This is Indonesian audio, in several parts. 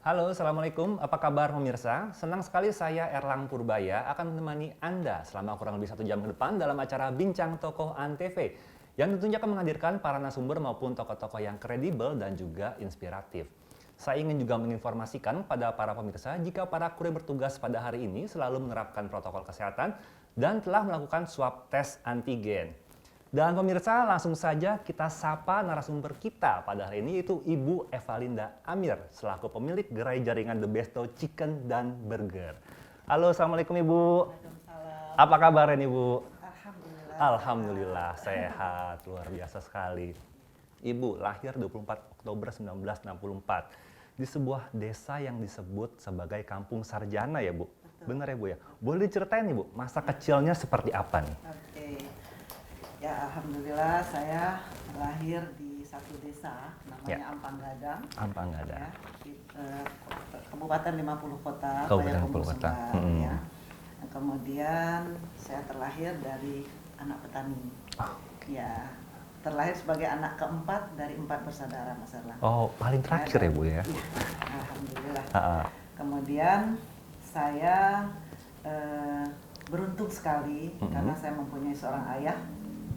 Halo, Assalamualaikum. Apa kabar pemirsa? Senang sekali saya Erlang Purbaya akan menemani Anda selama kurang lebih 1 jam ke depan dalam acara Bincang Tokoh Antv yang tentunya akan menghadirkan para narasumber maupun tokoh-tokoh yang kredibel dan juga inspiratif. Saya ingin juga menginformasikan pada para pemirsa jika para kurir bertugas pada hari ini selalu menerapkan protokol kesehatan dan telah melakukan swab tes antigen. Dan pemirsa, langsung saja kita sapa narasumber kita pada hari ini, yaitu Ibu Evalinda Amir, selaku pemilik gerai jaringan The Besto Chicken dan Burger. Halo, Assalamualaikum Ibu. Waalaikumsalam. Apa kabar ini Bu? Alhamdulillah. Alhamdulillah, sehat, luar biasa sekali. Ibu lahir 24 Oktober 1964 di sebuah desa yang disebut sebagai Kampung Sarjana ya Bu? Betul. Benar ya Bu ya? Boleh diceritain nih Bu, masa kecilnya seperti apa nih? Oke. Ya, alhamdulillah saya lahir di satu desa namanya Ampang Gadang. Ampang Gadang. Ya, di Kabupaten 50 Kota, Kabupaten Payakumbuh 50 Kota. Sumbar, ya. Dan kemudian saya terlahir dari anak petani. Ya, terlahir sebagai anak keempat dari 4 bersaudara, Mas Erlang. Oh, paling terakhir ya Bu ya? Iya, alhamdulillah. Kemudian Kemudian saya beruntung sekali karena saya mempunyai seorang ayah.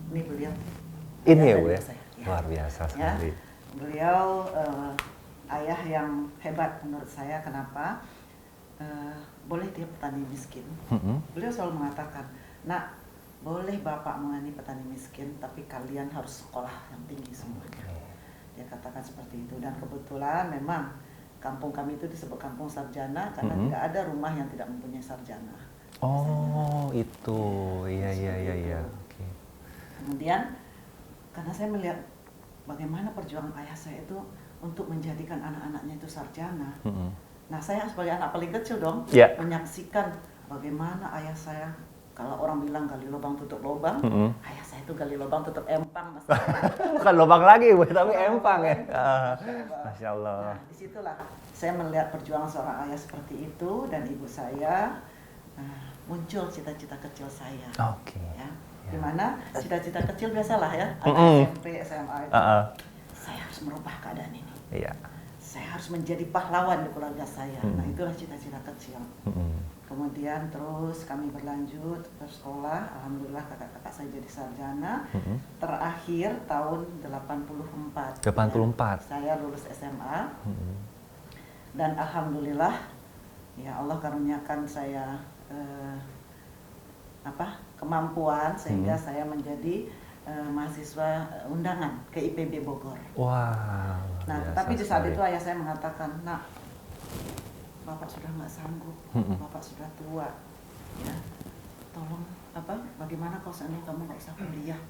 Ini beliau. Ini ayah ya Bu dari ya? saya. Ya. Luar biasa Ya, sekali. beliau ayah yang hebat menurut saya. Kenapa? Boleh dia petani miskin. Beliau selalu mengatakan, "Nak, boleh bapakmu ini petani miskin, tapi kalian harus sekolah yang tinggi semuanya." Dia katakan seperti itu. Dan kebetulan memang kampung kami itu disebut Kampung Sarjana karena tidak ada rumah yang tidak mempunyai sarjana. Oh, itu. Iya. Seperti itu. Oke. Kemudian karena saya melihat bagaimana perjuangan ayah saya itu untuk menjadikan anak-anaknya itu sarjana. Nah, saya sebagai anak paling kecil dong, Ya. menyaksikan bagaimana ayah saya, kalau orang bilang gali lubang tutup lubang, ayah saya itu gali lubang tutup empang, Mas. Bukan lubang lagi Bu, tapi empang ya. Masya Allah. Nah, disitulah saya melihat perjuangan seorang ayah seperti itu dan ibu saya, muncul cita-cita kecil saya. Oke. Ya. Dimana cita-cita kecil biasalah ya, anak SMP, SMA itu. Saya harus merubah keadaan ini. Iya. Saya harus menjadi pahlawan di keluarga saya. Nah, itulah cita-cita kecil. Kemudian terus kami berlanjut ke sekolah. Alhamdulillah kakak-kakak saya jadi sarjana. Terakhir tahun 84. 84. Ya, saya lulus SMA. Dan alhamdulillah ya Allah karuniakan saya kemampuan sehingga saya menjadi mahasiswa undangan ke IPB Bogor. Wah. Nah, tapi di saat itu ayah saya mengatakan, "Nak, Bapak sudah nggak sanggup, Bapak sudah tua, ya, tolong bagaimana kalau seandainya kamu nggak usah kuliah?"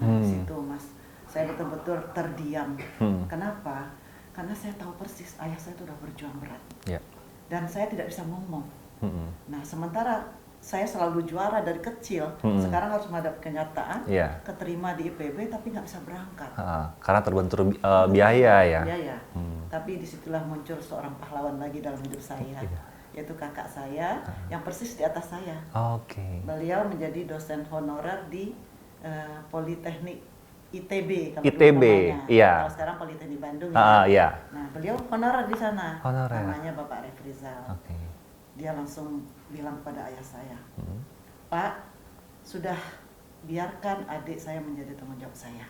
Nah, di situ Mas, saya betul-betul terdiam. Kenapa? Karena saya tahu persis ayah saya itu sudah berjuang berat, dan saya tidak bisa ngomong. Nah, sementara saya selalu juara dari kecil, sekarang harus menghadapi kenyataan, keterima di IPB tapi nggak bisa berangkat. Karena terbentur biaya ya. Biaya. Tapi disitulah muncul seorang pahlawan lagi dalam hidup saya, yaitu kakak saya yang persis di atas saya. Oke. Beliau menjadi dosen honorer di Politeknik ITB. Kalau ITB, dulu namanya. iya. Kalau sekarang Politeknik Bandung Iya. Nah, beliau honorer di sana. Honorer. Namanya Bapak Refrizal. Oke. Dia langsung bilang pada ayah saya, "Pak, sudah biarkan adik saya menjadi tanggung jawab saya.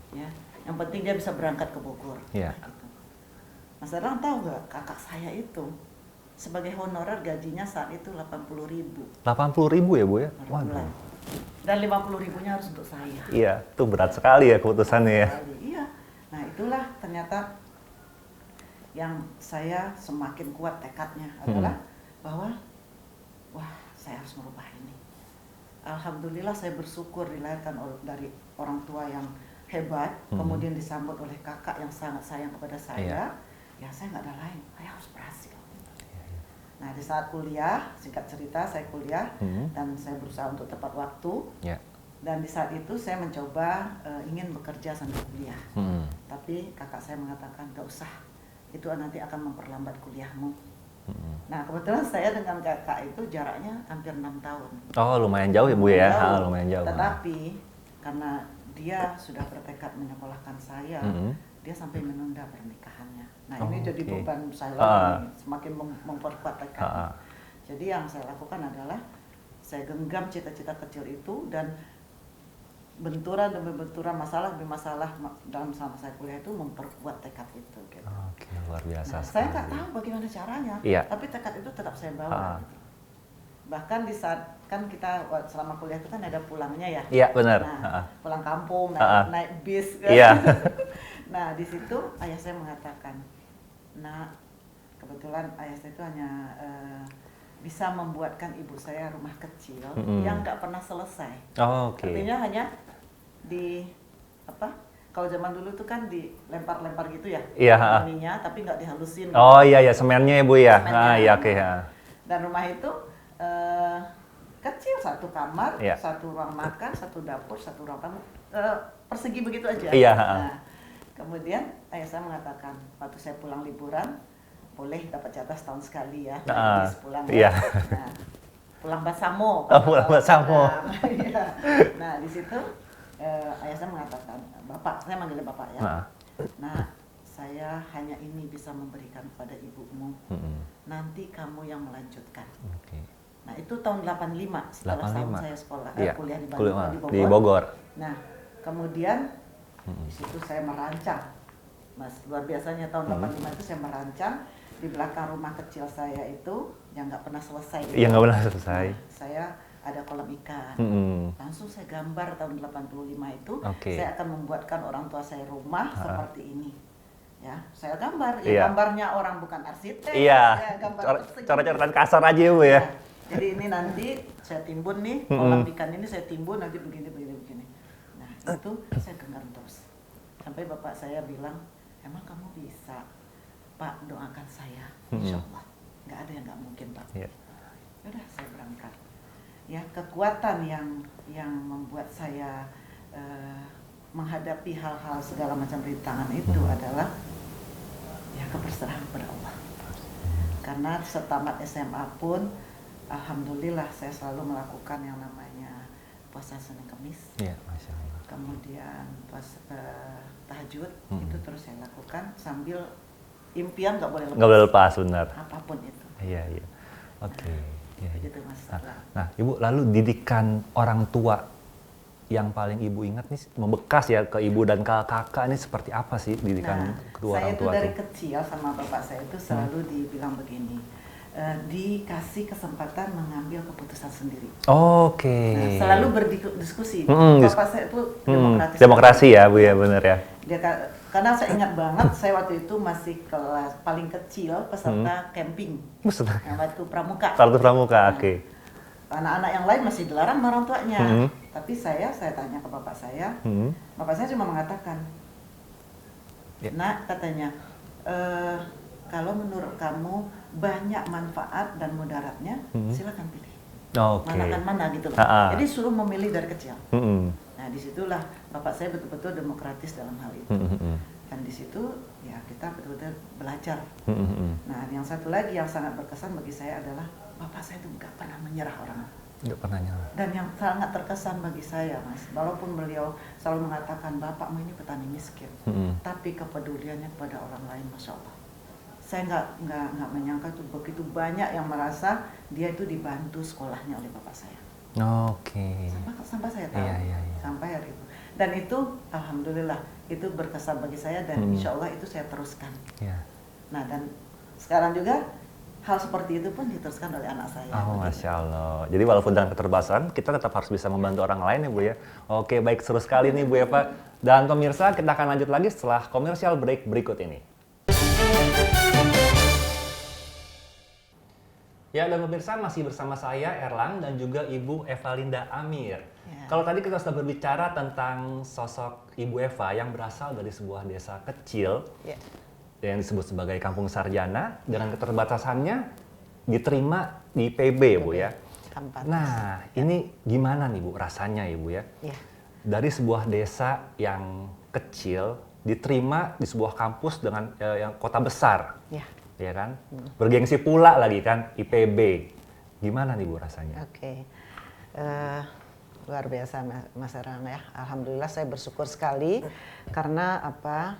Ya, yang penting dia bisa berangkat ke Bogor." Iya. Gitu. Mas Erlang tahu nggak, kakak saya itu sebagai honorer gajinya saat itu 80.000 80.000 ya Bu ya? per bulan. Dan 50.000-nya harus untuk saya. Iya, itu berat sekali ya keputusannya ya. Iya. Nah, itulah ternyata yang saya semakin kuat tekadnya adalah bahwa saya harus merubah ini. Alhamdulillah saya bersyukur dilahirkan dari orang tua yang hebat, kemudian disambut oleh kakak yang sangat sayang kepada saya. Ya, saya nggak ada lain, saya harus berhasil. Nah, di saat kuliah, singkat cerita saya kuliah dan saya berusaha untuk tepat waktu. Dan di saat itu saya mencoba ingin bekerja sambil kuliah. Tapi kakak saya mengatakan, "Gak usah, itu nanti akan memperlambat kuliahmu." Nah, kebetulan saya dengan kakak itu jaraknya hampir 6 tahun. Oh, lumayan jauh ya Bu ya? Lumayan jauh. Tetapi karena dia sudah bertekad menyekolahkan saya dia sampai menunda pernikahannya. Nah ini jadi Oke. beban saya lagi, semakin memperkuat tekad. Ah. Jadi yang saya lakukan adalah saya genggam cita-cita kecil itu, dan benturan demi benturan, masalah demi masalah dalam selama saya kuliah itu memperkuat tekad itu. Gitu. Oke, luar biasa Nah, sekali. saya nggak tahu bagaimana caranya, Iya. tapi tekad itu tetap saya bawa. Gitu. Bahkan di saat kan kita selama kuliah itu kan ada pulangnya ya. Iya, benar. Nah, pulang kampung, naik bis. Kan? Iya. Nah, di situ ayah saya mengatakan, nah kebetulan ayah saya itu hanya bisa membuatkan ibu saya rumah kecil yang nggak pernah selesai. Oke. Artinya hanya di apa? Kalau zaman dulu itu kan dilempar-lempar gitu ya, Iya. ininya, tapi nggak dihalusin. Oh iya ya, semennya ya Bu ya. Semennya. Iya oke ya. Dan rumah itu kecil, satu kamar, Iya. satu ruang makan, satu dapur, satu ruang tamu, persegi begitu aja. Iya. Nah, kemudian ayah saya mengatakan, waktu saya pulang liburan, boleh dapat jatah setahun sekali ya, pulang. Iya. Nah, pulang Basamo. Pulang Basamo. Iya. Nah, di situ ayah saya mengatakan, bapak, saya manggilnya bapak ya. Nah, saya hanya ini bisa memberikan kepada ibumu. Nanti kamu yang melanjutkan. Oke. Nah, itu tahun 85 setelah 85. tahun saya sekolah kuliah di Bandung, di Bogor. Nah, kemudian di situ saya merancang. Mas, luar biasanya tahun 85 itu saya merancang di belakang rumah kecil saya itu yang nggak pernah selesai. Iya, nggak pernah selesai. Nah, saya ada kolam ikan. Langsung saya gambar tahun 85 itu, saya akan membuatkan orang tua saya rumah seperti ini. Ya, saya gambar. Ya, gambarnya orang bukan arsitek. Iya. Ya, gambar Coret-coretan kasar aja ya, Bu ya. Jadi ini nanti saya timbun nih, kolam ikan ini saya timbun nanti begini. Nah, itu saya genggam terus. Sampai bapak saya bilang, emang kamu bisa? Pak, doakan saya. Insya Allah. Nggak ada yang nggak mungkin, Pak. Iya. Udah, saya berangkat. Ya, kekuatan yang membuat saya menghadapi hal-hal segala macam rintangan itu adalah ya keberseraan kepada Allah. Karena setamat SMA pun alhamdulillah saya selalu melakukan yang namanya puasa Senin Kamis. Iya, Masya Allah. Kemudian tahajud itu terus saya lakukan sambil impian nggak boleh lepas. Nggak boleh lepas, benar. Apapun itu. Iya. Oke. Gitu, Mas. Nah, Ibu, lalu didikan orang tua yang paling Ibu ingat nih membekas ya ke Ibu dan ke kakak ini seperti apa sih didikan kedua orang tua? Saya itu dari kecil sama bapak saya itu selalu dibilang begini, dikasih kesempatan mengambil keputusan sendiri. Oke. Nah, selalu berdiskusi. Bapak saya itu demokrasi ya, Bu ya, benar ya. Karena saya ingat banget, saya waktu itu masih kelas paling kecil peserta camping. Yang waktu pramuka. Waktu pramuka, oke. Anak-anak yang lain masih dilarang sama orang tuanya. Tapi saya tanya ke bapak saya, bapak saya cuma mengatakan, nak, katanya, kalau menurut kamu banyak manfaat dan mudaratnya, silakan pilih. Manakan mana gitu loh. Jadi suruh memilih dari kecil. Nah, disitulah bapak saya betul-betul demokratis dalam hal itu. Dan di situ ya kita betul-betul belajar. Nah, yang satu lagi yang sangat berkesan bagi saya adalah bapak saya itu nggak pernah menyerah orang. Nggak pernah nyerah. Dan yang sangat terkesan bagi saya, Mas, walaupun beliau selalu mengatakan bapakmu ini petani miskin, tapi kepeduliannya kepada orang lain, Masya Allah. Saya nggak menyangka tuh begitu banyak yang merasa dia itu dibantu sekolahnya oleh bapak saya. Oke. Sampai saya tahu, sampai hari itu. Dan itu, alhamdulillah, itu berkesan bagi saya dan insya Allah itu saya teruskan. Nah, dan sekarang juga hal seperti itu pun diteruskan oleh anak saya. Masya Allah. Jadi walaupun dengan keterbatasan, kita tetap harus bisa membantu orang lain ya, Bu ya. Oke, baik, seru sekali nih Bu Eva. Dan pemirsa, kita akan lanjut lagi setelah komersial break berikut ini. Ya, dan pemirsa masih bersama saya Erlang dan juga Ibu Evalinda Amir. Kalau tadi kita sudah berbicara tentang sosok Ibu Eva yang berasal dari sebuah desa kecil yang disebut sebagai Kampung Sarjana, dengan keterbatasannya diterima di PB ya Bu ya. Nah, ini gimana nih Bu rasanya ya Bu ya? Dari sebuah desa yang kecil diterima di sebuah kampus dengan yang kota besar. Ya kan? Bergengsi pula lagi kan, IPB. Gimana nih Bu rasanya? luar biasa Mas Erang ya. Alhamdulillah saya bersyukur sekali karena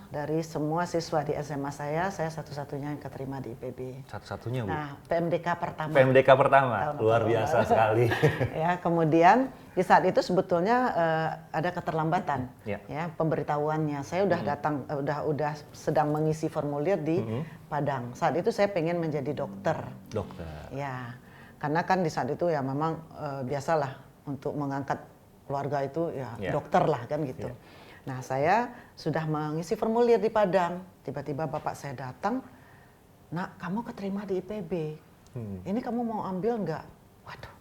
dari semua siswa di SMA saya satu-satunya yang keterima di IPB. Satu-satunya Bu? Nah, PMDK pertama. PMDK pertama, luar biasa sekali. Ya, kemudian di saat itu sebetulnya ada keterlambatan ya pemberitahuannya. Saya udah datang, udah sedang mengisi formulir di Padang. Saat itu saya pengen menjadi dokter. Dokter. Ya, karena kan di saat itu ya memang biasalah untuk mengangkat keluarga itu ya dokter lah kan gitu. Nah, saya sudah mengisi formulir di Padang. Tiba-tiba bapak saya datang, "Nak, kamu keterima di IPB. Ini kamu mau ambil nggak?" Waduh,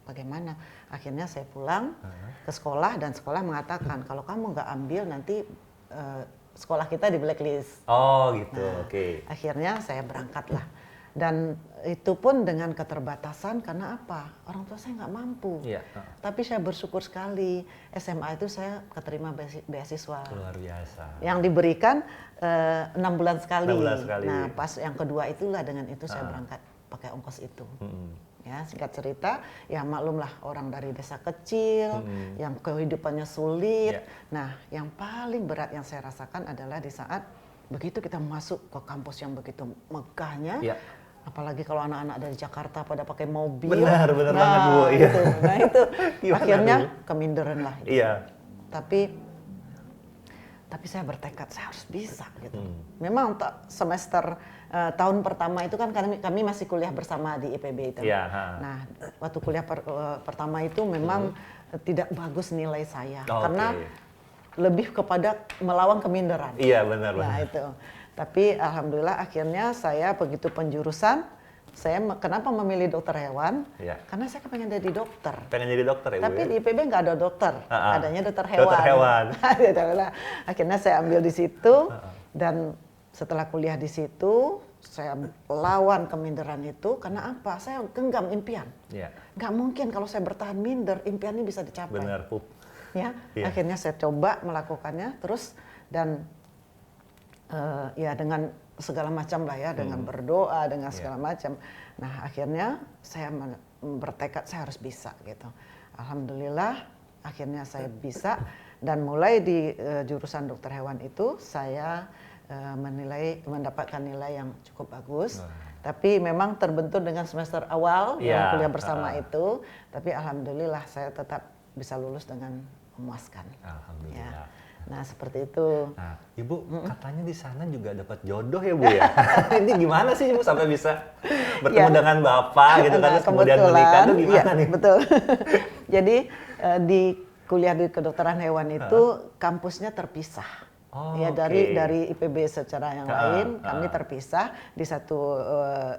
bagaimana? Akhirnya saya pulang ke sekolah dan sekolah mengatakan kalau kamu nggak ambil nanti sekolah kita di blacklist. Oh gitu, Nah, oke. akhirnya saya berangkatlah. Dan itu pun dengan keterbatasan karena apa? Orang tua saya nggak mampu. Iya. Tapi saya bersyukur sekali SMA itu saya keterima beasiswa. Luar biasa. Yang diberikan 6 bulan sekali. 6 bulan sekali. Nah, pas yang kedua itulah dengan itu saya berangkat pakai ongkos itu. Ya, singkat cerita, ya maklumlah orang dari desa kecil, yang kehidupannya sulit. Nah, yang paling berat yang saya rasakan adalah di saat begitu kita masuk ke kampus yang begitu megahnya, apalagi kalau anak-anak dari Jakarta pada pakai mobil. Benar banget Bu. Iya. Itu. Nah itu akhirnya keminderan lah. Iya. Tapi saya bertekad saya harus bisa gitu. Memang untuk semester tahun pertama itu kan kami masih kuliah bersama di IPB itu. Nah, waktu kuliah pertama itu memang tidak bagus nilai saya karena lebih kepada melawan keminderan. Iya, benar. Nah, itu. Tapi alhamdulillah akhirnya saya begitu penjurusan, saya kenapa memilih dokter hewan? Karena saya pengen jadi dokter. Pengen jadi dokter ya Bu? Tapi di IPB nggak ada dokter, adanya dokter hewan. Dokter hewan. Akhirnya saya ambil di situ dan setelah kuliah di situ saya lawan keminderan itu karena apa? Saya genggam impian. Nggak mungkin kalau saya bertahan minder, impian ini bisa dicapai. Benar, Bu. Ya, akhirnya saya coba melakukannya terus dan ya dengan segala macam lah ya, dengan berdoa, dengan segala macam. Nah, akhirnya saya bertekad saya harus bisa gitu. Alhamdulillah akhirnya saya bisa dan mulai di jurusan dokter hewan itu saya mendapatkan nilai yang cukup bagus. Tapi memang terbentur dengan semester awal yang kuliah bersama itu, tapi alhamdulillah saya tetap bisa lulus dengan memuaskan. Alhamdulillah. Nah, seperti itu. Nah, Ibu katanya di sana juga dapat jodoh ya Bu ya? Ini gimana sih Ibu sampai bisa bertemu dengan Bapak gitu kan, terus kemudian menikah itu gimana nih? Betul. Jadi di kuliah di kedokteran hewan itu kampusnya terpisah. Ya dari IPB secara yang lain kami terpisah di satu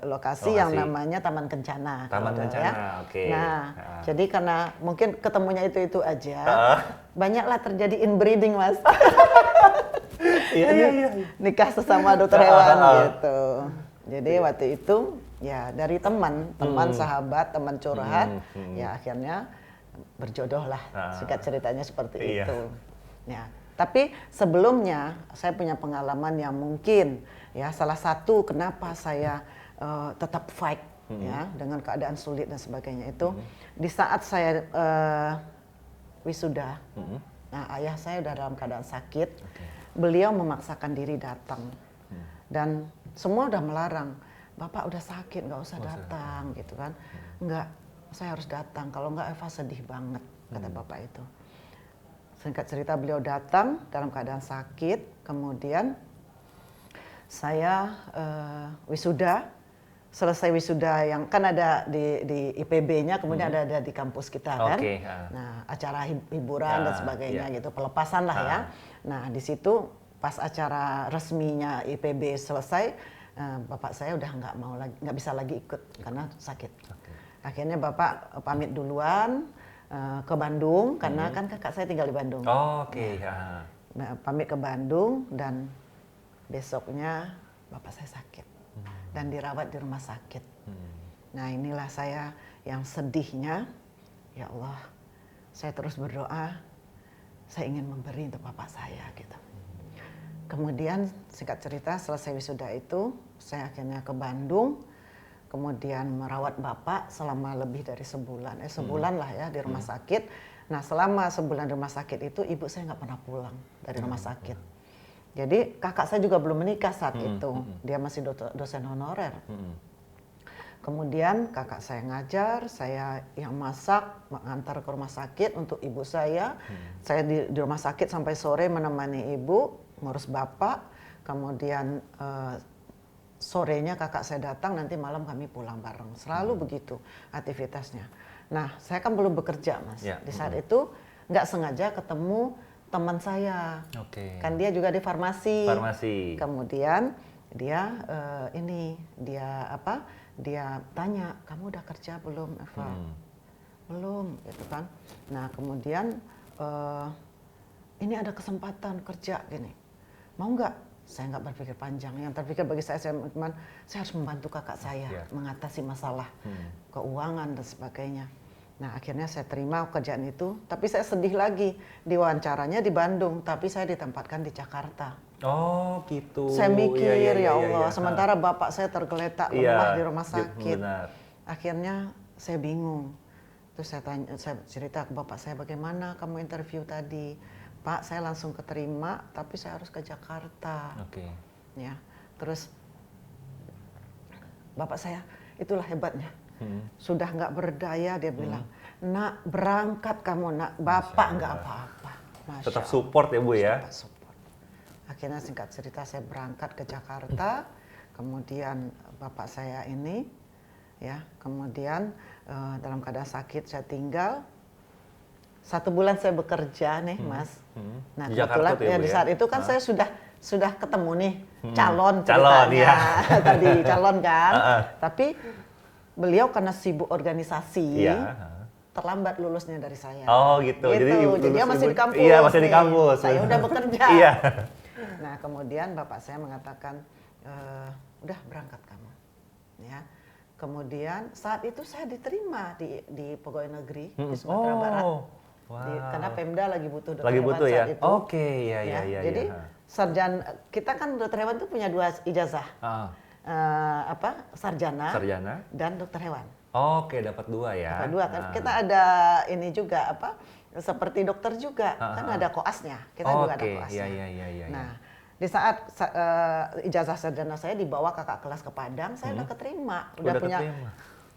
lokasi yang namanya Taman Kencana. Taman Kencana, Nah, jadi karena mungkin ketemunya itu aja, banyaklah terjadi inbreeding Mas. Iya. Nikah sesama dokter hewan gitu. Jadi waktu itu ya dari teman sahabat, teman curhat, ya akhirnya berjodoh lah. Singkat ceritanya seperti itu. Ya. Tapi sebelumnya saya punya pengalaman yang mungkin ya salah satu kenapa saya tetap fight ya dengan keadaan sulit dan sebagainya itu di saat saya wisuda. Nah, ayah saya udah dalam keadaan sakit. Beliau memaksakan diri datang. Dan semua udah melarang. Bapak udah sakit, nggak usah datang gitu kan. Enggak, saya harus datang. Kalau enggak Eva sedih banget, kata bapak itu. Singkat cerita beliau datang dalam keadaan sakit, kemudian saya wisuda, selesai wisuda yang kan ada di IPB-nya, kemudian ada di kampus kita kan. Nah, acara hiburan dan sebagainya gitu, pelepasan lah ya. Nah, di situ pas acara resminya IPB selesai, bapak saya udah nggak bisa lagi ikut karena sakit. Akhirnya bapak pamit duluan. Ke Bandung karena kan kakak saya tinggal di Bandung. Nah, pamit ke Bandung dan besoknya bapak saya sakit dan dirawat di rumah sakit. Nah, inilah saya yang sedihnya, ya Allah, saya terus berdoa, saya ingin memberi untuk bapak saya gitu. Kemudian singkat cerita selesai wisuda itu, saya akhirnya ke Bandung. Kemudian merawat bapak selama lebih dari sebulan lah ya di rumah sakit. Nah selama sebulan di rumah sakit itu ibu saya nggak pernah pulang dari rumah sakit. Jadi kakak saya juga belum menikah saat itu, dia masih dosen honorer. Kemudian kakak saya ngajar, saya yang masak, mengantar ke rumah sakit untuk ibu saya. Saya di rumah sakit sampai sore menemani ibu, ngurus bapak. Kemudian sorenya kakak saya datang, nanti malam kami pulang bareng. Selalu begitu aktivitasnya. Nah, saya kan belum bekerja, Mas. Ya. Di saat itu nggak sengaja ketemu teman saya. Kan dia juga di farmasi. Kemudian dia dia tanya, kamu udah kerja belum, Eva? Belum, gitu kan. Nah, kemudian ini ada kesempatan kerja gini. Mau nggak? Saya nggak berpikir panjang. Yang terpikir bagi saya harus membantu kakak saya mengatasi masalah keuangan dan sebagainya. Nah, akhirnya saya terima kerjaan itu, tapi saya sedih lagi. Diwawancaranya di Bandung, tapi saya ditempatkan di Jakarta. Oh gitu. Saya mikir, ya Allah, sementara bapak saya tergeletak lemah di rumah sakit. Akhirnya saya bingung. Terus saya cerita ke bapak saya, bagaimana kamu interview tadi? Pak, saya langsung keterima, tapi saya harus ke Jakarta. Ya, terus bapak saya, itulah hebatnya. Sudah nggak berdaya, dia bilang, nak berangkat kamu, nak, bapak nggak apa-apa. Tetap support ya Bu ya? Support. Akhirnya singkat cerita saya berangkat ke Jakarta, kemudian bapak saya ini, ya, kemudian dalam keadaan sakit saya tinggal. 1 bulan saya bekerja nih, Mas. Nah kebetulan ya, di saat itu kan saya sudah ketemu nih calon ceritanya, tadi calon kan, tapi beliau karena sibuk organisasi. Terlambat lulusnya dari saya. Oh gitu. Jadi dia masih di kampus. Iya, masih di kampus. Saya udah bekerja. Iya. Nah, kemudian bapak saya mengatakan, udah berangkat kamu. Ya. Kemudian saat itu saya diterima di pegawai negeri di Sumatera Barat. Karena Pemda lagi butuh dokter hewan saat itu. Iya. Jadi sarjana, kita kan dokter hewan itu punya 2 ijazah. Sarjana dan dokter hewan. Dapat 2 ya. Dapat 2 kan. Kita ada ini juga seperti dokter juga, kan ada koasnya. Kita juga ada koasnya. Iya. Nah, di saat ijazah sarjana saya dibawa kakak kelas ke Padang, saya udah keterima, udah punya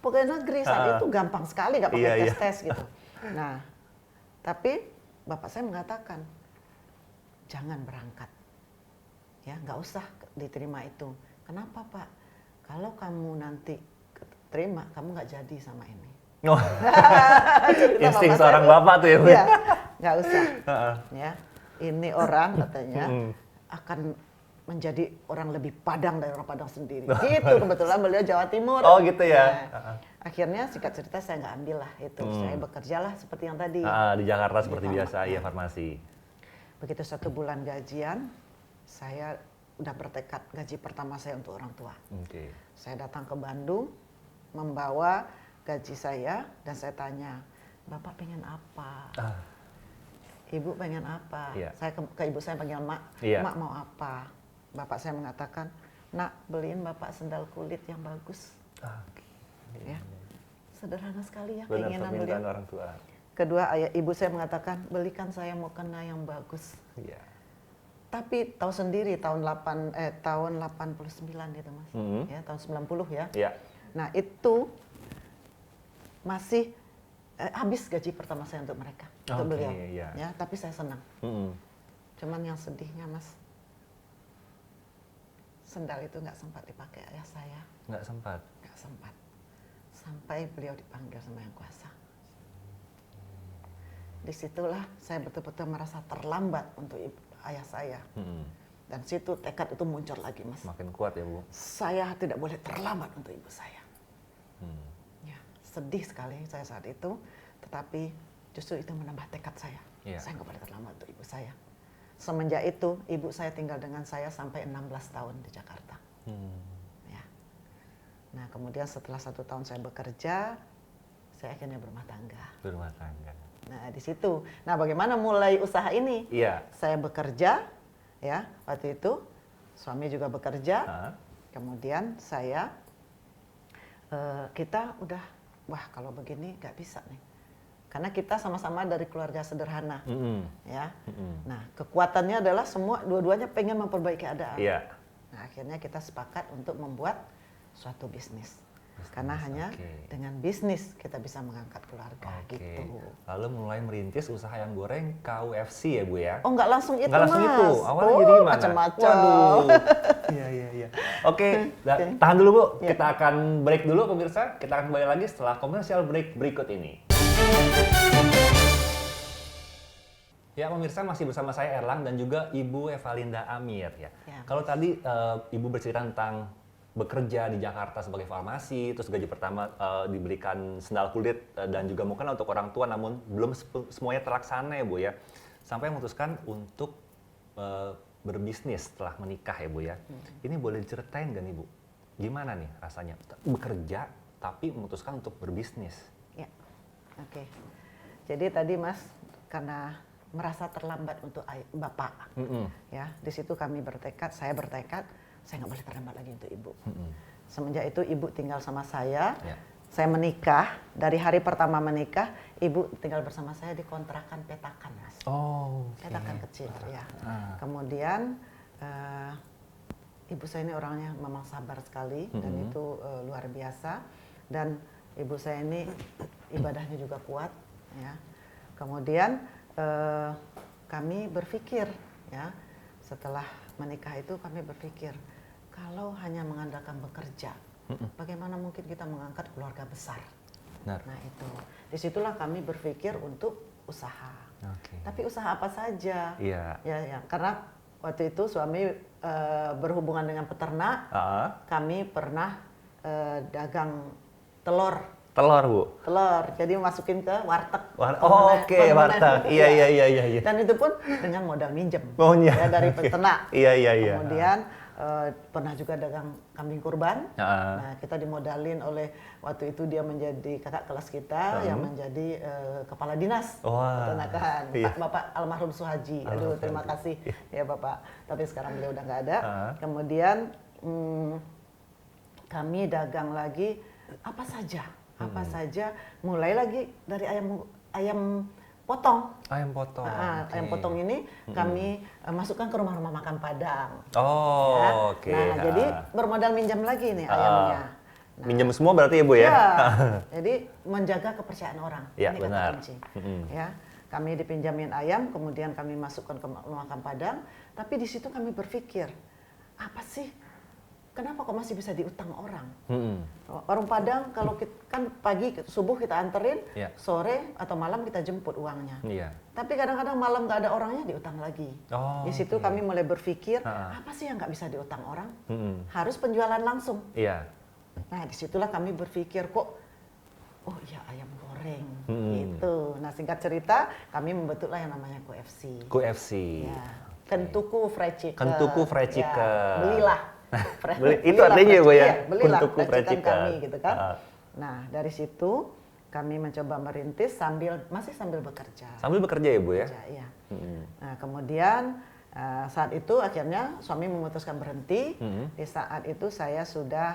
pegawai negeri. Saat itu gampang sekali, nggak pakai tes gitu. Nah, tapi bapak saya mengatakan, jangan berangkat, ya nggak usah diterima itu. Kenapa Pak? Kalau kamu nanti terima, kamu nggak jadi sama ini. Insting seorang bapak tuh ya Bu? Ya, nggak usah. Ya, ini orang katanya akan menjadi orang lebih Padang dari orang Padang sendiri. Gitu, kebetulan beliau Jawa Timur. Oh gitu ya. Nah, akhirnya singkat cerita saya nggak ambil lah itu. Saya bekerjalah seperti yang tadi. Di Jakarta seperti biasa, ya farmasi. Begitu 1 bulan gajian, saya udah bertekad gaji pertama saya untuk orang tua. Saya datang ke Bandung, membawa gaji saya, dan saya tanya, Bapak pengen apa? Ibu pengen apa? Saya ke ibu saya panggil Mak, Mak mau apa? Bapak saya mengatakan, nak beliin Bapak sendal kulit yang bagus. Ya, sederhana sekali ya keinginan beliau. Orang tua. Kedua, ibu saya mengatakan, belikan saya mukena yang bagus. Tapi tahu sendiri tahun 89 gitu Mas, ya tahun 90 ya. Nah itu masih habis gaji pertama saya untuk mereka, untuk beliau. Ya, tapi saya senang. Cuman yang sedihnya Mas, sendal itu nggak sempat dipakai ayah saya. Nggak sempat? Nggak sempat. Sampai beliau dipanggil sama Yang Kuasa. Disitulah saya betul-betul merasa terlambat untuk ayah saya. Dan situ tekad itu muncul lagi Mas. Makin kuat ya Bu? Saya tidak boleh terlambat untuk ibu saya. Ya, sedih sekali saya saat itu. Tetapi justru itu menambah tekad saya. Saya nggak boleh terlambat untuk ibu saya. Semenjak itu, ibu saya tinggal dengan saya sampai 16 tahun di Jakarta. Ya. Nah, kemudian setelah 1 tahun saya bekerja, saya akhirnya berumah tangga. Nah, di situ. Nah, bagaimana mulai usaha ini? Saya bekerja, ya, waktu itu suami juga bekerja. Kemudian kita udah, wah kalau begini nggak bisa nih. karena kita sama-sama dari keluarga sederhana, ya. Mm-mm. Nah, kekuatannya adalah semua dua-duanya pengen memperbaiki keadaan. Iya. Nah, akhirnya kita sepakat untuk membuat suatu bisnis. Karena hanya oke. dengan bisnis kita bisa mengangkat keluarga, Oke. gitu. Lalu mulai merintis usaha ayam goreng KUFC ya Bu ya? Oh, nggak langsung itu, Nggak langsung Mas. itu, awalnya Oh, jadi gimana? macam-macam. Waduh. Iya, iya, iya. Oke, tahan dulu Bu. Iya. Kita akan break dulu pemirsa. Kita akan kembali lagi setelah komersial break berikut ini. Ya pemirsa, masih bersama saya Erlang dan juga Ibu Evalinda Amir ya. Kalau tadi Ibu bercerita tentang bekerja di Jakarta sebagai farmasi, terus gaji pertama diberikan sendal kulit dan juga mungkin untuk orang tua, namun belum semuanya terlaksana ya Bu ya. Sampai memutuskan untuk berbisnis setelah menikah ya Bu ya. Ini boleh diceritain gak nih Bu? Gimana nih rasanya bekerja tapi memutuskan untuk berbisnis? Ya, oke. Jadi tadi Mas, karena merasa terlambat untuk Bapak, ya di situ kami bertekad, saya bertekad, saya nggak boleh terlambat lagi untuk Ibu. Semenjak itu Ibu tinggal sama saya menikah, dari hari pertama menikah, Ibu tinggal bersama saya di kontrakan petakan, Mas. Oh, Petakan kecil, ya. Kemudian Ibu saya ini orangnya memang sabar sekali dan itu luar biasa. Dan Ibu saya ini ibadahnya juga kuat, ya. Kemudian kami berpikir, ya, setelah menikah itu kami berpikir, kalau hanya mengandalkan bekerja, bagaimana mungkin kita mengangkat keluarga besar? Benar. Nah itu, disitulah kami berpikir untuk usaha. Okay. Tapi usaha apa saja? Iya. Ya, karena waktu itu suami berhubungan dengan peternak, kami pernah dagang telur. Telur Bu? Telur, jadi masukin ke warteg. Oke, warteg. Iya. Dan itu pun dengan modal minjem. Oh iya. Ya, dari peternak. Iya. Kemudian pernah juga dagang kambing kurban. Nah, kita dimodalin oleh waktu itu dia menjadi kakak kelas kita yang menjadi kepala dinas peternakan. Bapak almarhum Suhaji. Aduh, terima kasih ya Bapak. Tapi sekarang beliau udah nggak ada. Kemudian kami dagang lagi apa saja, mulai lagi dari ayam potong. Ayam potong. Ayam potong ini kami masukkan ke rumah-rumah makan Padang. Oh, oke. Nah, jadi bermodal minjam lagi nih ayamnya. Nah, minjam semua berarti ya Bu ya? Jadi menjaga kepercayaan orang. Ya, ini benar. kata kunci. Ya, kami dipinjamin ayam, kemudian kami masukkan ke rumah makan Padang. Tapi di situ kami berpikir, apa sih? Kenapa kok masih bisa diutang orang? Warung Padang kalau kita, kan pagi subuh kita anterin, sore atau malam kita jemput uangnya. Tapi kadang-kadang malam nggak ada orangnya diutang lagi. Di situ kami mulai berpikir apa sih yang nggak bisa diutang orang? Harus penjualan langsung. Nah disitulah kami berpikir kok, oh iya ayam goreng gitu. Nah singkat cerita kami membentuklah yang namanya KUFC. KUFC. Ya. Kentuku Fried Chicken. Kentuku Fried Chicken. Ya, belilah. Itu artinya Bu ya? Belilah Kentuku Fried Chicken kami gitu kan. Nah dari situ kami mencoba merintis masih sambil bekerja. Sambil bekerja ya Bu ya? Iya. Nah kemudian saat itu akhirnya suami memutuskan berhenti. Di saat itu saya sudah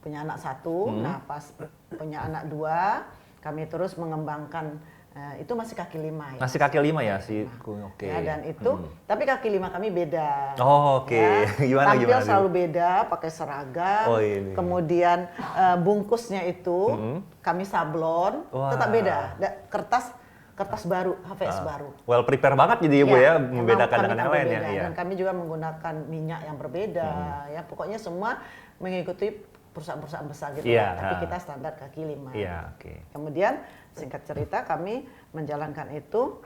punya anak 1. Nah pas punya anak 2 kami terus mengembangkan. Itu masih kaki 5 ya. Masih kaki 5 ya sih. Oke. Ya, dan itu tapi kaki 5 kami beda. Oh, oke. Ya. Tampil selalu beda, pakai seragam. Kemudian bungkusnya itu kami sablon, tetap beda. Kertas baru, HVS baru. Well prepare banget jadi Bu ya, membedakan dengan yang lain ya. Dan kami juga menggunakan minyak yang berbeda ya. Pokoknya semua mengikuti perusahaan-perusahaan besar gitu tapi kita standar kaki 5. Kemudian singkat cerita kami menjalankan itu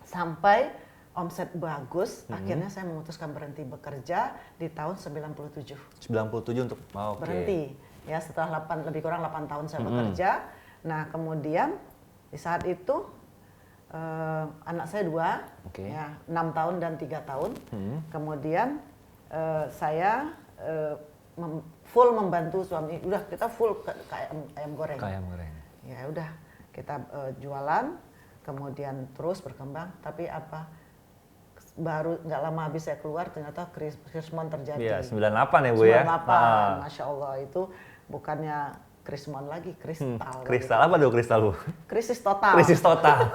sampai omset bagus, akhirnya saya memutuskan berhenti bekerja di tahun 97. 97 untuk berhenti ya setelah lebih kurang 8 tahun saya bekerja. Nah kemudian di saat itu anak saya 2, ya 6 tahun dan 3 tahun. Kemudian saya full membantu suami, udah kita full ke ayam goreng. Ya udah kita jualan, kemudian terus berkembang. Tapi baru nggak lama habis saya keluar ternyata krismon terjadi. Iya 98 ya Bu ya. 98, Masya Allah itu bukannya krismon lagi, kristal. Kristal apa tuh kristal Bu? Krisis total. Krisis total.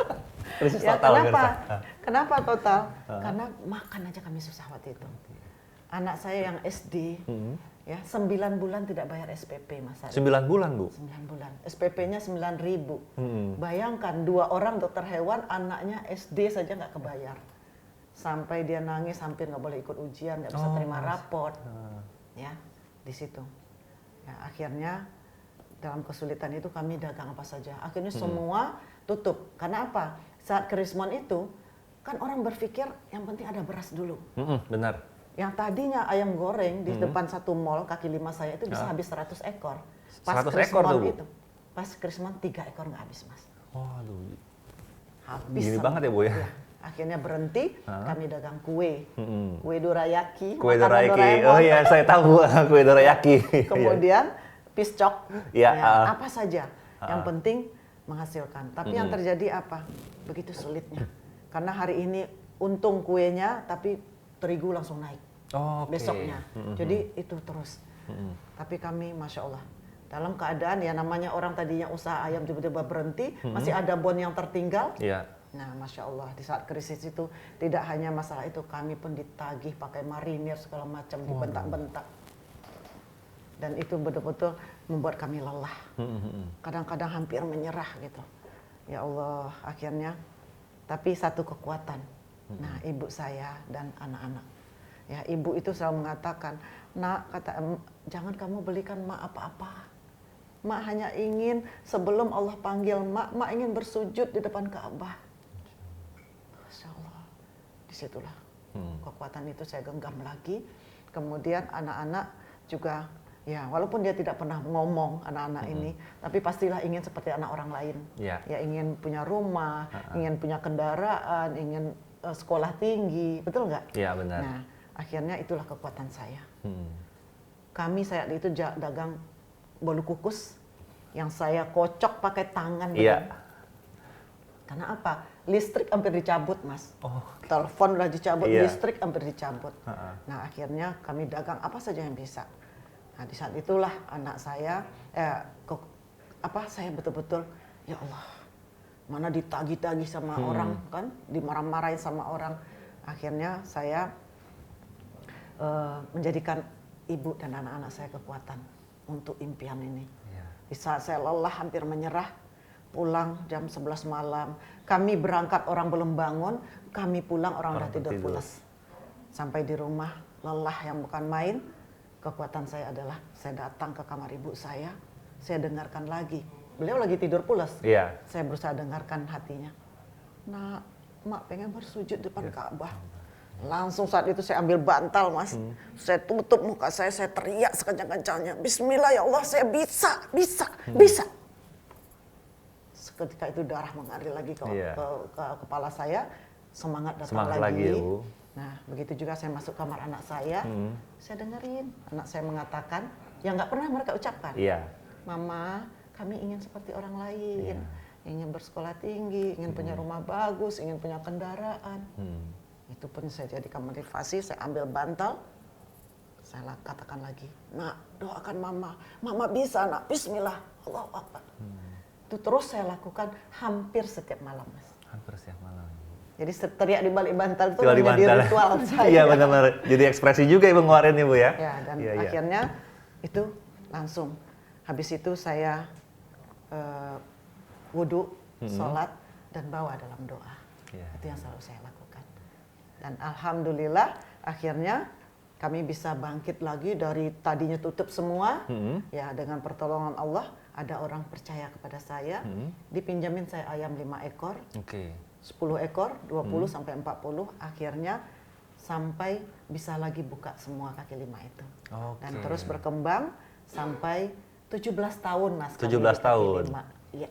Krisis Ya, total kenapa? pemirsa. Kenapa total? Karena makan aja kami susah waktu itu. Anak saya yang SD, ya 9 bulan tidak bayar SPP Mas Ari. 9 bulan Bu? 9 bulan. SPP-nya 9.000. Hmm. Bayangkan 2 orang dokter hewan, anaknya SD saja nggak kebayar. Sampai dia nangis, hampir nggak boleh ikut ujian, nggak bisa terima raport. Ya, di situ. Ya, akhirnya dalam kesulitan itu kami dagang apa saja. Akhirnya semua tutup. Karena apa? Saat Krismon itu, kan orang berpikir yang penting ada beras dulu. Benar. Yang tadinya ayam goreng di depan satu mall kaki 5 saya itu bisa habis 100 ekor. 100 ekor tuh, Bu? itu, pas Krismon 3 ekor nggak habis Mas. Waduh. Habis. Gini sama- banget ya Bu ya? Iya. Akhirnya berhenti, kami dagang kue. Kue dorayaki. Kue makanan dorayaki. Doraemon. Oh iya, saya tahu kue dorayaki. Kemudian piscok. Iya, Apa saja. Yang penting menghasilkan. Tapi yang terjadi apa? Begitu sulitnya. Karena hari ini untung kuenya, tapi terigu langsung naik. Oh, oke. Besoknya. Jadi itu terus. Tapi kami Masya Allah. Dalam keadaan ya namanya orang tadinya usaha ayam tiba-tiba berhenti, masih ada bon yang tertinggal. Iya. Nah, Masya Allah, di saat krisis itu tidak hanya masalah itu, kami pun ditagih pakai marinir segala macam, dibentak-bentak. Dan itu betul-betul membuat kami lelah. Kadang-kadang hampir menyerah gitu. Ya Allah, akhirnya. Tapi satu kekuatan. Nah, ibu saya dan anak-anak. Ya, ibu itu selalu mengatakan, "Nak, kata jangan kamu belikan mak apa-apa. Mak hanya ingin sebelum Allah panggil mak ingin bersujud di depan Ka'bah." Masya Allah, disitulah kekuatan itu saya genggam lagi. Kemudian anak-anak juga, ya walaupun dia tidak pernah ngomong anak-anak ini, tapi pastilah ingin seperti anak orang lain. Iya. Ya ingin punya rumah, ingin punya kendaraan, ingin sekolah tinggi, betul nggak? Iya, benar. Nah, akhirnya itulah kekuatan saya. Kami saat itu dagang bolu kukus yang saya kocok pakai tangan. Iya. Karena apa? Listrik hampir dicabut, Mas. Oh. Telepon udah dicabut, Iya. listrik hampir dicabut. Nah, akhirnya kami dagang apa saja yang bisa. Nah, di saat itulah anak saya, saya betul-betul, ya Allah, mana ditagih-tagih sama orang kan, dimarah-marahin sama orang. Akhirnya saya menjadikan ibu dan anak-anak saya kekuatan untuk impian ini. Iya. Di saat saya lelah hampir menyerah, pulang jam 11 malam. Kami berangkat orang belum bangun, kami pulang orang udah tidur pulas. Sampai di rumah lelah yang bukan main. Kekuatan saya adalah saya datang ke kamar ibu saya dengarkan lagi. Beliau lagi tidur pulas. Iya. Saya berusaha dengarkan hatinya. Nah, mak pengen bersujud depan Ka'bah. Langsung saat itu saya ambil bantal, Mas. Saya tutup muka saya teriak sekencang-kencangnya. Bismillah ya Allah, saya bisa. Seketika itu darah mengalir lagi ke kepala saya. Semangat datang lagi. Ya, Bu. Nah, begitu juga saya masuk kamar anak saya. Saya dengerin. Anak saya mengatakan, yang nggak pernah mereka ucapkan. Iya. Mama, kami ingin seperti orang lain. Ingin bersekolah tinggi, ingin punya rumah bagus, ingin punya kendaraan. Itu pun saya jadikan motivasi, saya ambil bantal, saya katakan lagi, "Nak, doakan mama. Mama bisa, nak. Bismillah. Allahu Akbar." Itu terus saya lakukan hampir setiap malam, Mas. Hampir setiap malam. Jadi teriak di balik bantal itu Tinggal di menjadi bantal. ritual saya. Iya, benar-benar. Jadi ekspresi juga Ibu ngeluarin nih Bu ya. Ya, dan Iya. akhirnya itu langsung. Habis itu saya wudhu, sholat, dan bawa dalam doa. Iya. Itu yang selalu saya lakukan. Dan alhamdulillah akhirnya kami bisa bangkit lagi dari tadinya tutup semua. Ya, dengan pertolongan Allah ada orang percaya kepada saya. Dipinjamin saya ayam 5 ekor, Oke. 10 ekor, 20 sampai 40. Akhirnya sampai bisa lagi buka semua kaki 5 itu. Oke. Dan terus berkembang sampai 17 tahun, Mas. kami 17 di kaki tahun. 5. Iya.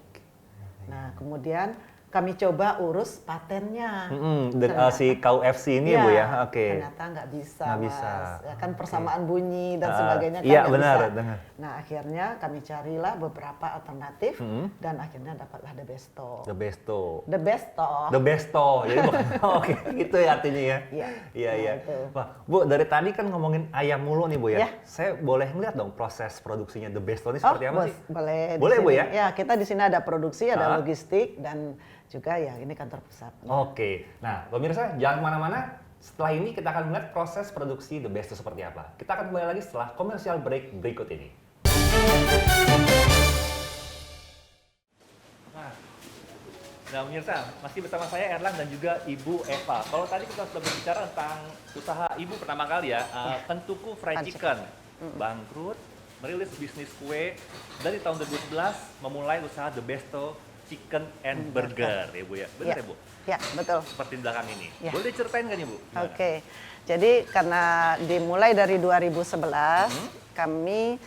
Nah, kemudian kami coba urus patennya. Si KUFC ini ya, Bu ya, oke. Ternyata nggak bisa, Nggak Mas. bisa. Ya kan persamaan bunyi dan sebagainya kan iya, nggak benar, bisa. benar. Nah akhirnya kami carilah beberapa alternatif dan akhirnya dapatlah The Besto. The Besto. The Besto. The Besto. Jadi oke, gitu ya artinya ya. Iya. Iya, iya. Itu. Wah, Bu, dari tadi kan ngomongin ayam mulu nih Bu ya. Ya. Saya boleh ngeliat dong proses produksinya The Besto ini seperti apa sih? Boleh. Boleh, di Bu, sini. ya? Ya, kita di sini ada produksi, ada logistik dan juga ya ini kantor pusat. Oke, nah pemirsa jangan kemana-mana. Setelah ini kita akan melihat proses produksi The Besto seperti apa. Kita akan kembali lagi setelah commercial break berikut ini. Nah pemirsa, masih bersama saya Erlang dan juga Ibu Eva. Kalau tadi kita sudah berbicara tentang usaha Ibu pertama kali ya, Kentuku Fried Chicken. Bangkrut, merilis bisnis kue, dari tahun 2011 memulai usaha The Besto Chicken and Burger ya Bu ya. Benar ya Bu? Ya, betul. Seperti di belakang ini. Ya. Boleh diceritain nggak nih Bu? Gimana? Oke. Jadi karena dimulai dari 2011, kami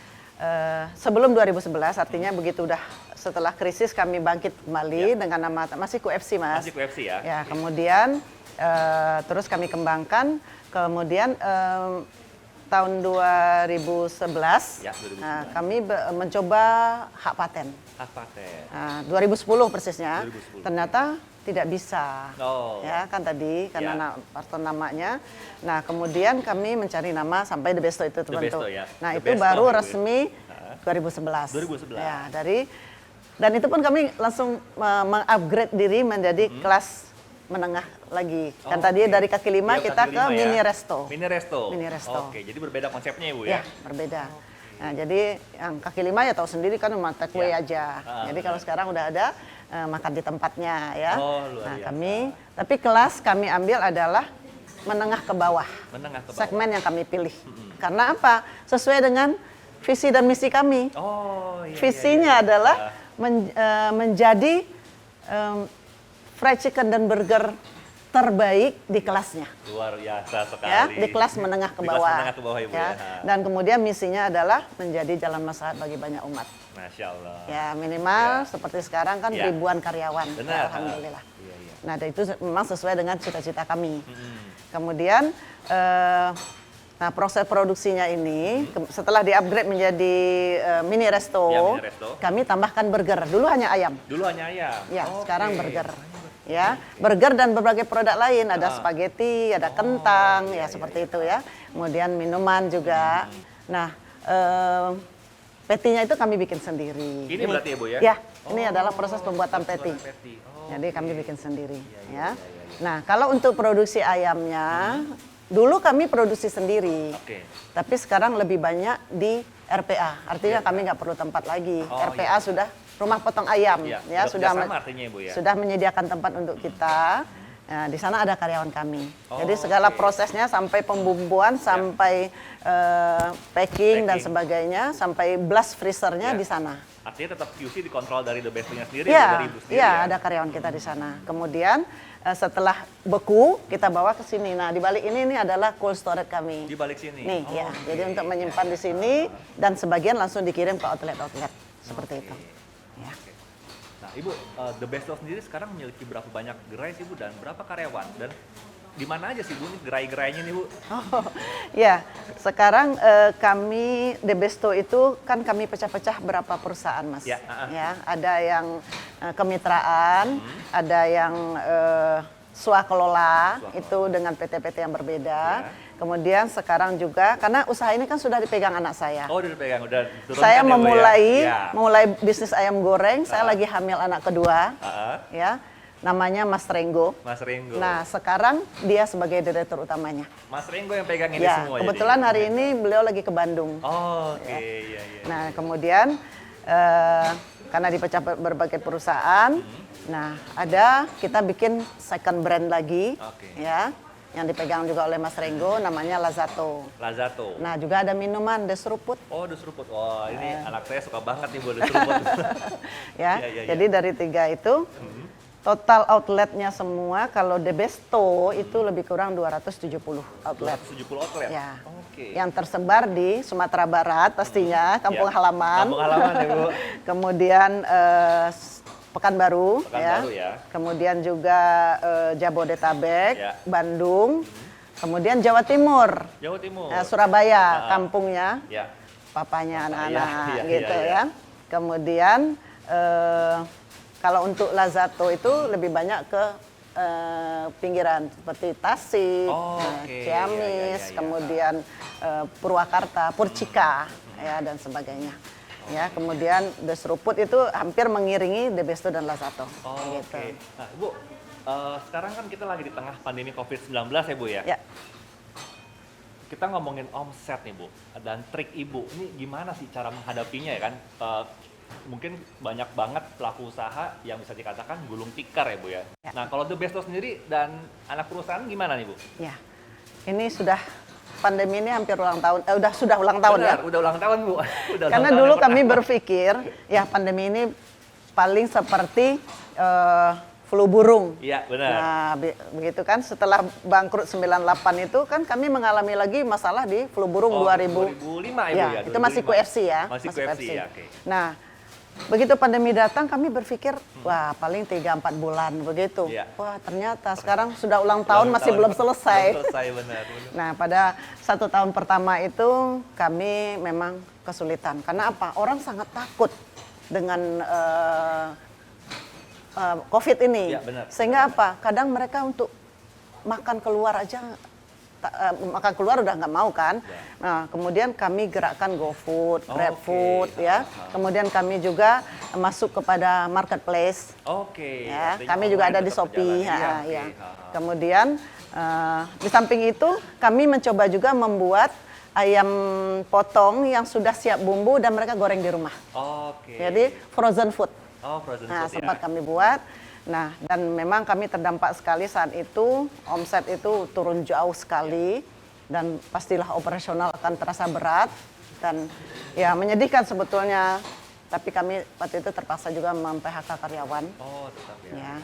sebelum 2011 artinya begitu udah setelah krisis kami bangkit kembali dengan nama masih KUFC Mas. Masih KUFC ya? Ya, kemudian terus kami kembangkan, kemudian tahun 2011, Ya, 2011. kami mencoba hak paten. Hak paten. 2010 persisnya, 2010. ternyata tidak bisa. Oh. Ya kan tadi karena Ya. partner namanya. Nah kemudian kami mencari nama sampai The Besto itu terbentuk. Besto, ya. Nah The itu Besto, baru ya, Bu. resmi 2011. 2011. Ya dan itu pun kami langsung mengupgrade diri menjadi kelas menengah lagi. Kan tadi oke. dari kaki lima Iya, kita kaki ke lima ya. mini resto. Mini resto. Mini resto. Oke, jadi berbeda konsepnya ya Bu Ya, ya? berbeda. Nah, jadi yang kaki lima ya tahu sendiri kan cuma take away Ya. aja. Jadi kalau sekarang udah ada makan di tempatnya ya. Oh, luar Nah, biasa. tapi kelas kami ambil adalah menengah ke bawah. Menengah ke bawah. Segmen yang kami pilih. Karena apa? Sesuai dengan visi dan misi kami. Oh, iya. Visinya iya. adalah menjadi fried chicken dan burger terbaik di kelasnya. Luar biasa sekali. Ya, di kelas menengah ke Di kelas bawah. menengah ke bawah ya Bu Ya. ya. Dan kemudian misinya adalah menjadi jalan maslahat bagi banyak umat. Masya Allah. Ya minimal Ya. seperti sekarang kan Ya. ribuan karyawan. Benar. Ya, alhamdulillah. Iya, iya. Nah itu memang sesuai dengan cita-cita kami. Kemudian nah proses produksinya ini setelah di-upgrade menjadi mini resto, Ya, mini resto. kami tambahkan burger. Dulu hanya ayam. Dulu hanya ayam. Ya, Oke. sekarang burger. Ya, burger dan berbagai produk lain, ada spaghetti, ada kentang, ya seperti itu ya. Kemudian minuman juga. Nah, patty-nya itu kami bikin sendiri. Ini berarti ya Bu ya? Ya, ini adalah proses pembuatan patty. Patty. Oh, Jadi kami bikin sendiri, ya. Nah, kalau untuk produksi ayamnya, dulu kami produksi sendiri. Oke. Tapi sekarang lebih banyak di RPA. Artinya kami nggak perlu tempat lagi. Oh, RPA sudah rumah potong ayam, Ya, ya sudah sudah kerjasama artinya ya Bu ya? sudah menyediakan tempat untuk kita. Nah, di sana ada karyawan kami. Jadi segala oke. prosesnya sampai pembumbuan, sampai packing dan sebagainya, sampai blast freezernya Ya. di sana. Artinya tetap QC dikontrol dari The Besto-nya sendiri Iya, dari Ibu sendiri iya ya? ada karyawan kita di sana. Kemudian setelah beku kita bawa ke sini. Nah, di balik ini adalah cold storage kami. Di balik sini? Nih, Oh, ya. oke. Jadi untuk menyimpan di sini dan sebagian langsung dikirim ke outlet-outlet seperti itu. Ya. Nah, Ibu, The Besto sendiri sekarang memiliki berapa banyak gerai sih Bu dan berapa karyawan? Dan di mana aja sih Bu ini gerai-gerainya nih Bu? Oh, ya, sekarang kami The Besto itu kan kami pecah-pecah berapa perusahaan, Mas. Ya, Ya, ada yang kemitraan, ada yang swakelola itu dengan PT-PT yang berbeda. Ya. Kemudian sekarang juga karena usaha ini kan sudah dipegang anak saya. Oh, udah dipegang, udah diturunkan Saya ya, Bu, ya? memulai bisnis ayam goreng. Saya lagi hamil anak kedua, ya, namanya Mas Renggo. Mas Renggo. Nah, sekarang dia sebagai direktur utamanya. Mas Renggo yang pegang ini Ya, semua kebetulan jadi? hari ini beliau lagi ke Bandung. Oh, oke, iya, iya. Nah, kemudian karena dipecah berbagai perusahaan, nah ada kita bikin second brand lagi, Oke. ya, yang dipegang juga oleh Mas Renggo, namanya Lazato. Lazato. Nah, juga ada minuman The Seruput. Oh, The Seruput. Wah, ini anak saya suka banget nih buat The Seruput. Ya, Iya, iya, iya. jadi dari 3 itu total outletnya semua kalau The Besto itu lebih kurang 270 outlet. 270 outlet? Ya. Oke. Yang tersebar di Sumatera Barat pastinya, kampung Ya. halaman. Kampung halaman ya Bu. Kemudian Pekanbaru, Pekanbaru ya. Kemudian juga Jabodetabek, Ya. Bandung, kemudian Jawa Timur, Jawa Timur. Surabaya, kampungnya, Ya. papanya Papa, anak-anak iya, gitu iya. ya. Kemudian kalau untuk Lazato itu lebih banyak ke pinggiran seperti Tasik, Oke. Ciamis, Iya. kemudian Purwakarta, Purcika, ya dan sebagainya. Ya, kemudian The Seruput itu hampir mengiringi The Besto dan Lazato. Oh, gitu. Oke. Nah, Ibu, sekarang kan kita lagi di tengah pandemi COVID-19 ya, Bu ya? Ya. Kita ngomongin omset nih, Bu, dan trik Ibu. Ini gimana sih cara menghadapinya ya kan? Mungkin banyak banget pelaku usaha yang bisa dikatakan gulung tikar ya, Bu ya? Ya. Nah, kalau The Besto sendiri dan anak perusahaan gimana nih, Bu? Ya, ini sudah pandemi ini hampir ulang tahun, sudah ulang tahun Benar, ya. udah ulang tahun, Bu. Udah Karena ulang tahun dulu yang kami pertama. berpikir, ya pandemi ini paling seperti flu burung. Iya, benar. Nah, begitu kan setelah bangkrut 98 itu kan kami mengalami lagi masalah di flu burung 2000. 2005 ya, Bu Ya, ya? itu masih 2005. QFC ya. Masih QFC ya, oke. Nah, begitu pandemi datang kami berpikir, wah paling 3-4 bulan begitu. Iya. Wah ternyata sekarang sudah ulang tahun Ulang masih tahun, belum selesai. Belum selesai, benar. Nah, pada 1 tahun pertama itu kami memang kesulitan. Karena apa? Orang sangat takut dengan COVID ini. Ya, benar. Sehingga apa? Kadang mereka untuk makan keluar aja, makan keluar udah nggak mau kan. Ya. Nah, kemudian kami gerakkan GoFood, Oh, GrabFood oke. ya. Kemudian kami juga masuk kepada marketplace. Oke. Ya, artinya kami juga online ada di tetap Shopee. berjalan. Iya, oke. Ya. Kemudian di samping itu kami mencoba juga membuat ayam potong yang sudah siap bumbu dan mereka goreng di rumah. Oke. Jadi frozen food. Oh, frozen Nah, food sempat ya. kami buat. Nah, dan memang kami terdampak sekali saat itu, omset itu turun jauh sekali dan pastilah operasional akan terasa berat dan ya menyedihkan sebetulnya. Tapi kami waktu itu terpaksa juga mem-PHK karyawan. Oh, tetap ya. Ya.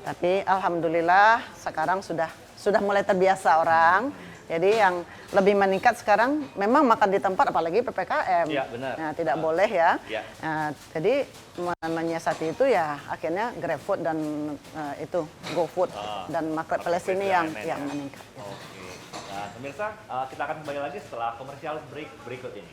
Tapi alhamdulillah sekarang sudah mulai terbiasa orang. Jadi yang lebih meningkat sekarang memang makan di tempat apalagi PPKM. Iya, benar. Nah, tidak boleh ya. Iya. Nah, jadi menyiasati itu ya akhirnya GrabFood dan itu GoFood dan marketplace ini yang BUMN ya. meningkat. Oke. Nah, pemirsa, kita akan kembali lagi setelah komersial break berikut ini.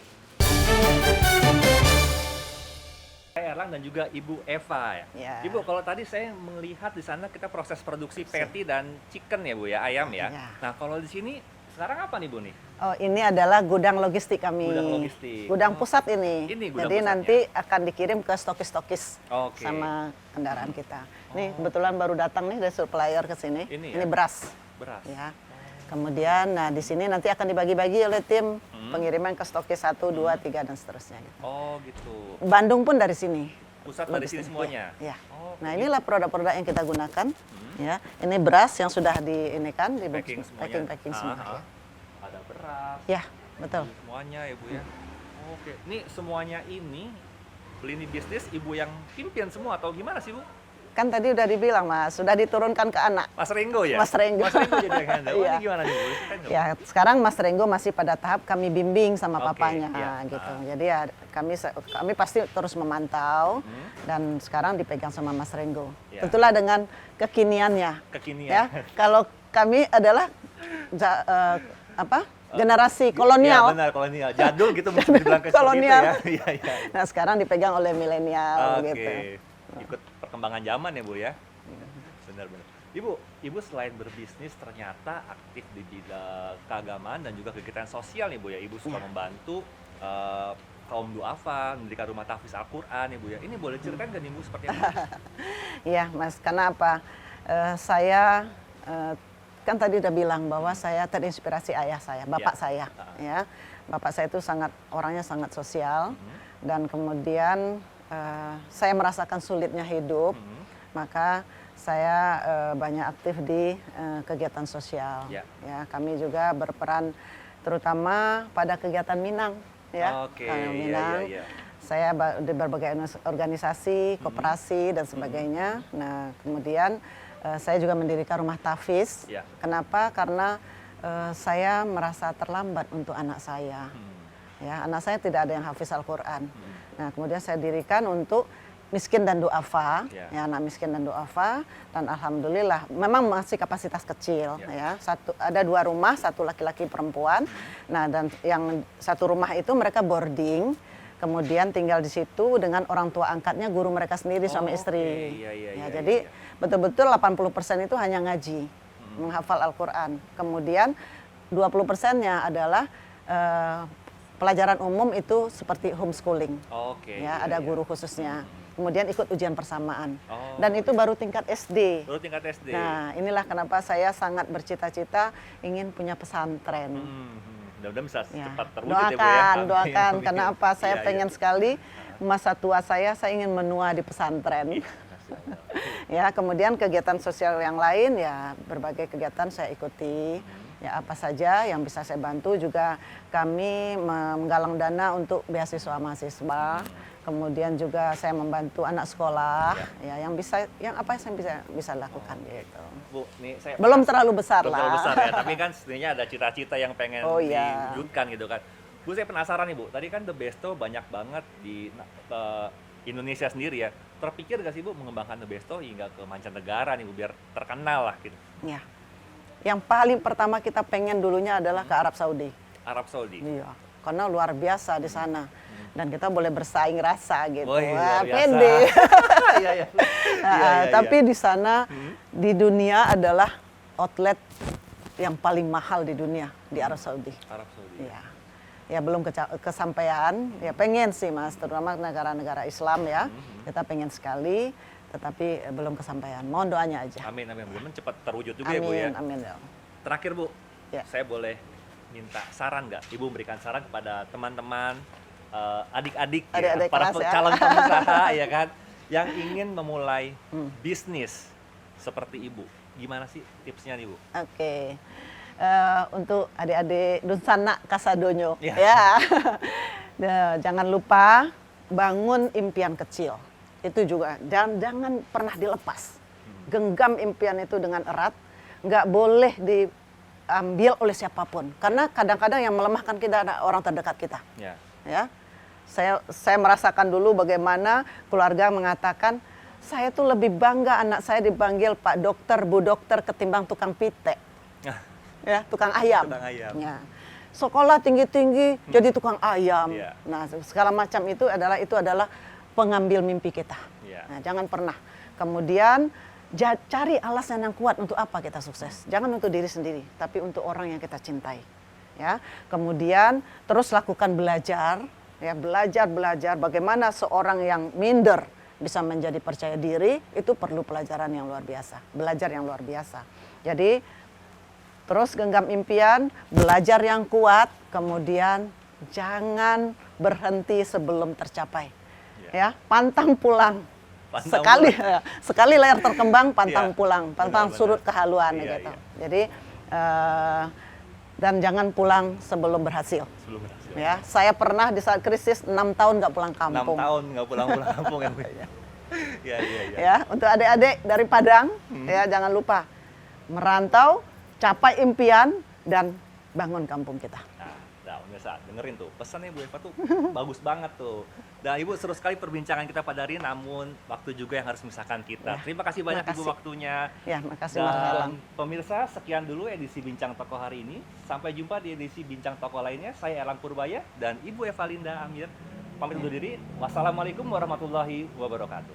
Saya Erlang dan juga Ibu Eva ya. Ya. Ibu, kalau tadi saya melihat di sana kita proses produksi patty dan chicken ya, Bu ya, ayam ya. Ya. Nah, kalau di sini sekarang apa nih, Bu nih? Oh, ini adalah gudang logistik kami. Gudang logistik. Gudang pusat ini. Ini gudang Jadi pusatnya. nanti akan dikirim ke stokis-stokis Oke. sama kendaraan kita. Nih kebetulan baru datang nih dari supplier ke sini. Ini ya? beras. Beras. Ya. Kemudian, nah di sini nanti akan dibagi-bagi oleh tim pengiriman ke stokis 1, 2, 3 dan seterusnya. Gitu. Oh, gitu. Bandung pun dari sini. Pusat dari sini Logistik. semuanya. Ya. Oh, Nah inilah produk-produk yang kita gunakan. Ya, ini beras yang sudah di ini kan di packing semuanya. packing semua. Ah, ah. Ada beras. Ya, betul. Semuanya ya, Bu ya. Oke. Ini semuanya ini lini bisnis Ibu yang pimpin semua atau gimana sih, Bu? Kan tadi udah dibilang Mas, sudah diturunkan ke anak. Mas Renggo ya? Mas Renggo. Mas Renggo jadi yang handle. Oh, Iya. ini gimana nih, Bu? Ceritain dong. Ya, sekarang Mas Renggo masih pada tahap kami bimbing sama Oke, papanya iya. gitu. Jadi ya kami pasti terus memantau dan sekarang dipegang sama Mas Renggo. Iya. Tentulah dengan kekiniannya. Kekinian. Ya, kalau kami adalah generasi kolonial. Iya, benar, kolonial. Jadul gitu mesti dibilang ke Kolonial. gitu ya. Iya, iya. Nah, sekarang dipegang oleh milenial Oke. gitu. Ikut perkembangan zaman ya, Bu ya. Benar-benar. Ibu selain berbisnis ternyata aktif di bidang keagamaan dan juga kegiatan sosial nih, Bu ya. Ibu suka membantu kaum duafa, mendirikan rumah tahfiz Al-Qur'an ya, Bu ya. Ini boleh ceritain kan Ibu seperti apa? Iya, Mas. Karena apa? Saya kan tadi udah bilang bahwa saya terinspirasi ayah saya, bapak saya. Ya, bapak saya itu orangnya sangat sosial dan kemudian saya merasakan sulitnya hidup, maka saya banyak aktif di kegiatan sosial. Ya. Ya, kami juga berperan terutama pada kegiatan Minang. Ya, Oke, Kalau iya, Minang. iya, iya. Saya di berbagai organisasi, koperasi dan sebagainya. Nah, kemudian saya juga mendirikan rumah tahfiz. Ya. Kenapa? Karena saya merasa terlambat untuk anak saya. Ya, anak saya tidak ada yang hafiz Al-Quran. Nah, kemudian saya dirikan untuk miskin dan duafa, Ya. ya anak miskin dan duafa, dan alhamdulillah memang masih kapasitas kecil, ya. Ada 2 rumah, 1 laki-laki perempuan. Nah, dan yang 1 rumah itu mereka boarding, kemudian tinggal di situ dengan orang tua angkatnya, guru mereka sendiri, suami istri. Ya, jadi betul-betul 80% itu hanya ngaji, menghafal Al-Quran. Kemudian 20%-nya adalah pelajaran umum itu seperti homeschooling. Ya, ada guru khususnya. Kemudian ikut ujian persamaan. Dan itu baru tingkat SD. Baru tingkat SD. Nah, inilah kenapa saya sangat bercita-cita ingin punya pesantren. Mudah-mudahan bisa Ya. cepat terwujud ya Bu ya. Doakan. Amin. Kenapa? Saya Iya, pengen iya. sekali masa tua saya ingin menua di pesantren. Ya, kemudian kegiatan sosial yang lain ya berbagai kegiatan saya ikuti. Ya, apa saja yang bisa saya bantu, juga kami menggalang dana untuk beasiswa mahasiswa. Kemudian juga saya membantu anak sekolah, ya yang apa yang saya bisa lakukan gitu. Bu, nih saya Belum terlalu besar belum lah. terlalu besar ya, tapi kan sebenarnya ada cita-cita yang pengen Oh, iya. diwujudkan gitu kan. Bu, saya penasaran nih Bu, tadi kan The Besto banyak banget di Indonesia sendiri ya. Terpikir gak sih Bu mengembangkan The Besto hingga ke mancanegara nih Bu, biar terkenal lah gitu. Ya. Yang paling pertama kita pengen dulunya adalah ke Arab Saudi. Arab Saudi. Iya, karena luar biasa di sana. Dan kita boleh bersaing rasa gitu. Wih, Wah, luar biasa. pede. Iya, iya. Tapi di sana, di dunia adalah outlet yang paling mahal di dunia, di Arab Saudi. Arab Saudi. Iya. Ya belum kesampaian, ya pengen sih Mas, terutama negara-negara Islam ya. Kita pengen sekali, tetapi belum kesampaian. Mohon doanya aja. Amin, amin. Mudah-mudahan cepat terwujud juga ya Bu ya. Amin, amin. Ya. Terakhir Bu, Ya. saya boleh minta saran nggak? Ibu memberikan saran kepada teman-teman, adik-adik ya, Adik-adik para kelas ya. calon pengusaha ya kan, yang ingin memulai bisnis seperti Ibu. Gimana sih tipsnya nih Bu? Oke. Untuk adik-adik Dunsana Kasadonyo Ya. ya. Jangan lupa bangun impian kecil. Itu juga jangan pernah dilepas. Genggam impian itu dengan erat, nggak boleh diambil oleh siapapun. Karena kadang-kadang yang melemahkan kita adalah orang terdekat kita. Ya. Ya, saya merasakan dulu bagaimana keluarga mengatakan saya tuh lebih bangga anak saya dipanggil Pak Dokter, Bu Dokter ketimbang tukang pite, ya tukang ayam. Tukang ayam. Ya. Sekolah tinggi-tinggi jadi tukang ayam. Ya. Nah segala macam itu adalah pengambil mimpi kita. Ya. Nah, jangan pernah. Kemudian cari alasan yang kuat untuk apa kita sukses. Jangan untuk diri sendiri, tapi untuk orang yang kita cintai. Ya, kemudian terus lakukan belajar, ya belajar bagaimana seorang yang minder bisa menjadi percaya diri, itu perlu pelajaran yang luar biasa, belajar yang luar biasa. Jadi terus genggam impian, belajar yang kuat, kemudian jangan berhenti sebelum tercapai. Ya, pantang pulang. Sekali layar terkembang, pantang pulang, pantang surut kehaluan gitu. Jadi dan jangan pulang sebelum berhasil. Ya, saya pernah di saat krisis 6 tahun nggak pulang 6 kampung. tahun nggak pulang kampung ya Bu. Ya. Ya, untuk adik-adik dari Padang, ya jangan lupa merantau, capai impian dan bangun kampung kita. Nah, pemirsa, dengerin tuh pesannya Bu Eva tuh bagus banget tuh. Dan Ibu seru sekali perbincangan kita pada hari ini, namun waktu juga yang harus memisahkan kita. Ya, Terima kasih banyak makasih. Ibu waktunya. Ya, makasih Mas Galang. Dan pemirsa, sekian dulu edisi Bincang Tokoh hari ini. Sampai jumpa di edisi Bincang Tokoh lainnya. Saya Erlang Purbaya dan Ibu Evalinda Amir. Pamit undur diri. Wassalamualaikum warahmatullahi wabarakatuh.